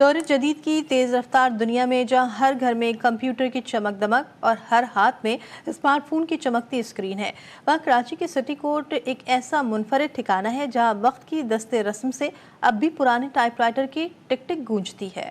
دور جدید کی تیز رفتار دنیا میں جہاں ہر گھر میں کمپیوٹر کی چمک دمک اور ہر ہاتھ میں اسمارٹ فون کی چمکتی اسکرین ہے، وہاں کراچی کے سٹی کورٹ ایک ایسا منفرد ٹھکانہ ہے جہاں وقت کی دست رسم سے اب بھی پرانے ٹائپ رائٹر کی ٹک ٹک گونجتی ہے۔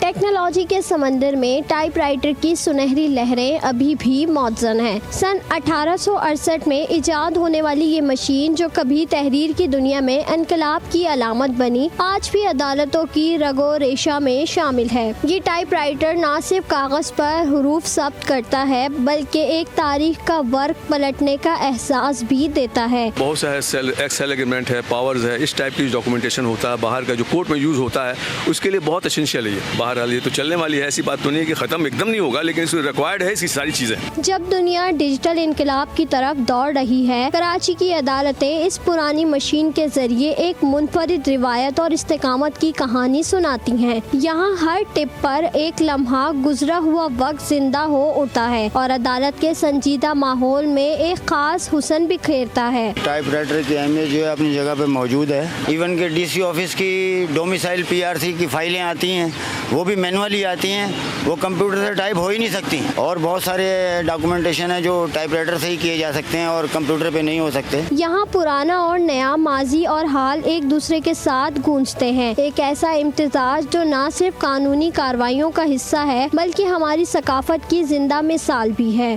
ٹیکنالوجی کے سمندر میں ٹائپ رائٹر کی سنہری لہریں ابھی بھی موزوں ہیں۔ سن 1868 میں ایجاد ہونے والی یہ مشین جو کبھی تحریر کی دنیا میں انقلاب کی علامت بنی، آج بھی عدالتوں کی رگ و ریشہ میں شامل ہے۔ یہ ٹائپ رائٹر نہ صرف کاغذ پر حروف ضبط کرتا ہے بلکہ ایک تاریخ کا ورق پلٹنے کا احساس بھی دیتا ہے۔ بہت سا ایکسل ایگریمنٹ ہے، پاورز ہے، اس ٹائپ کی ڈاکومنٹیشن ہوتا ہے، باہر کا جو کورٹ میں یوز ہوتا ہے اس کے لیے بہت اسینشیل ہے۔ یہ باہر یہ تو چلنے والی ہے، ایسی بات تو نہیں ہے کہ ختم ایک دم نہیں ہوگا، لیکن اس میں ریکوائرڈ ہے اس کی ساری چیزیں۔ جب دنیا ڈیجیٹل انقلاب کی طرف دوڑ رہی ہے، کراچی کی عدالتیں اس پرانی مشین کے ذریعے ایک منفرد روایت اور استقامت کی کہانی سناتی ہیں۔ یہاں ہر ٹپ پر ایک لمحہ گزرا ہوا وقت زندہ ہو اٹھتا ہے اور عدالت کے سنجیدہ ماحول میں ایک خاص حسن بکھیرتا ہے۔ ٹائپ رائٹر کی اہمیت جو ہے اپنی جگہ پہ موجود ہے۔ ایون کہ ڈی سی آفس کی ڈومیسائل PRC کی فائلیں آتی ہیں، وہ بھی مینولی آتی ہیں، وہ کمپیوٹر سے ٹائپ ہو ہی نہیں سکتی، اور بہت سارے ڈاکومنٹیشن ہیں جو ٹائپ رائٹر سے ہی کیے جا سکتے ہیں اور کمپیوٹر پہ نہیں ہو سکتے۔ یہاں پرانا اور نیا، ماضی اور حال ایک دوسرے کے ساتھ گونجتے ہیں، ایک ایسا امتزاج جو نہ صرف قانونی کارروائیوں کا حصہ ہے بلکہ ہماری ثقافت کی زندہ مثال بھی ہے۔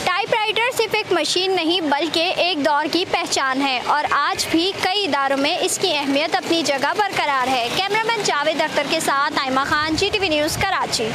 ٹائپ رائٹر صرف ایک مشین نہیں بلکہ ایک دور کی پہچان ہے اور آج بھی کئی اداروں میں اس کی اہمیت اپنی جگہ برقرار ہے۔ کیمرہ مین جاوید اختر کے ساتھ نائمہ خان، GTV نیوز، کراچی۔